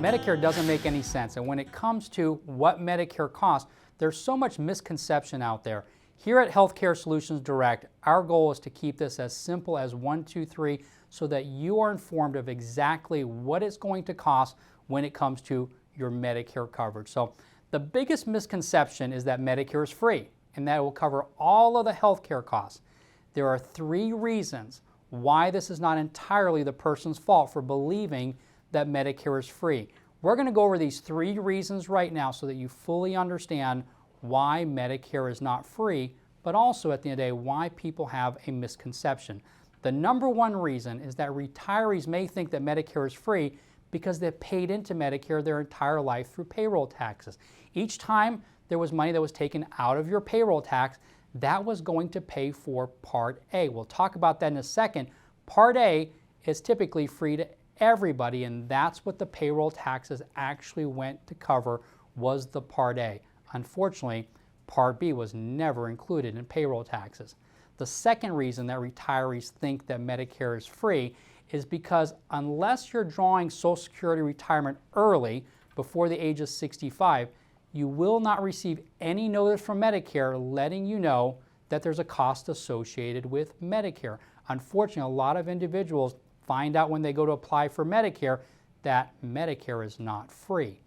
Medicare doesn't make any sense. And when it comes to what Medicare costs, there's so much misconception out there. Here at Healthcare Solutions Direct, our goal is to keep this as simple as 1, 2, 3 so that you are informed of exactly what it's going to cost when it comes to your Medicare coverage. So the biggest misconception is that Medicare is free and that it will cover all of the healthcare costs. There are 3 reasons why this is not entirely the person's fault for believing that Medicare is free. We're going to go over these 3 reasons right now so that you fully understand why Medicare is not free, but also at the end of the day, why people have a misconception. The number 1 reason is that retirees may think that Medicare is free because they've paid into Medicare their entire life through payroll taxes. Each time there was money that was taken out of your payroll tax, that was going to pay for Part A. We'll talk about that in a second. Part A is typically free to everybody, and that's what the payroll taxes actually went to cover, was the Part A. Unfortunately, Part B was never included in payroll taxes. The second reason that retirees think that Medicare is free is because unless you're drawing Social Security retirement early, before the age of 65, you will not receive any notice from Medicare letting you know that there's a cost associated with Medicare. Unfortunately, a lot of individuals find out when they go to apply for Medicare that Medicare is not free.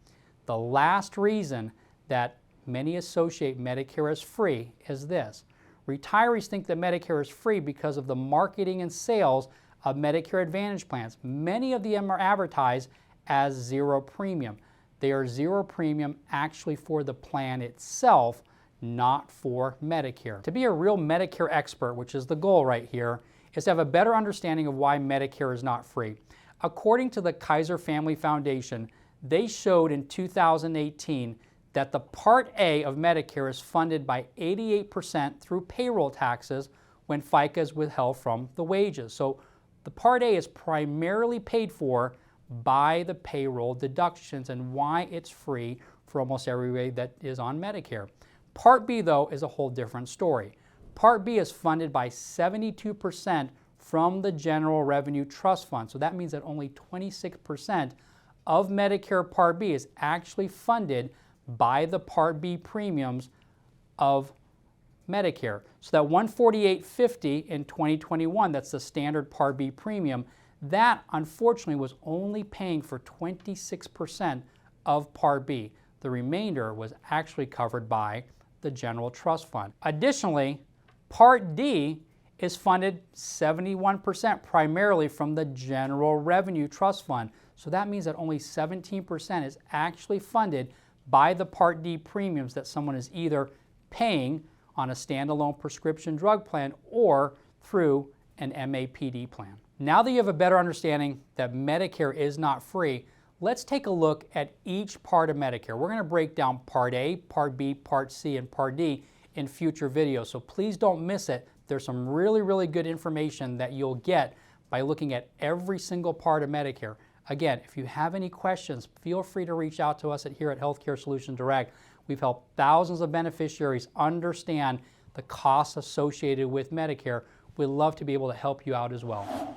The last reason that many associate Medicare as free is this. Retirees think that Medicare is free because of the marketing and sales of Medicare Advantage plans. Many of them are advertised as zero premium. They are zero premium actually for the plan itself, not for Medicare. To be a real Medicare expert, which is the goal right here, is to have a better understanding of why Medicare is not free. According to the Kaiser Family Foundation, they showed in 2018 that the Part A of Medicare is funded by 88% through payroll taxes when FICA is withheld from the wages. So the Part A is primarily paid for by the payroll deductions, and why it's free for almost everybody that is on Medicare. Part B, though, is a whole different story. Part B is funded by 72% from the General Revenue Trust Fund. So that means that only 26% of Medicare Part B is actually funded by the Part B premiums of Medicare. So that $148.50 in 2021, that's the standard Part B premium, that unfortunately was only paying for 26% of Part B. The remainder was actually covered by the General Trust Fund. Additionally, Part D is funded 71% primarily from the General Revenue Trust Fund. So that means that only 17% is actually funded by the Part D premiums that someone is either paying on a standalone prescription drug plan or through an MAPD plan. Now that you have a better understanding that Medicare is not free, let's take a look at each part of Medicare. We're going to break down Part A, Part B, Part C, and Part D in future videos, so please don't miss it. There's some really good information that you'll get by looking at every single part of Medicare. Again, if you have any questions, feel free to reach out to us here at Healthcare Solutions Direct. We've helped thousands of beneficiaries understand the costs associated with Medicare. We'd love to be able to help you out as well.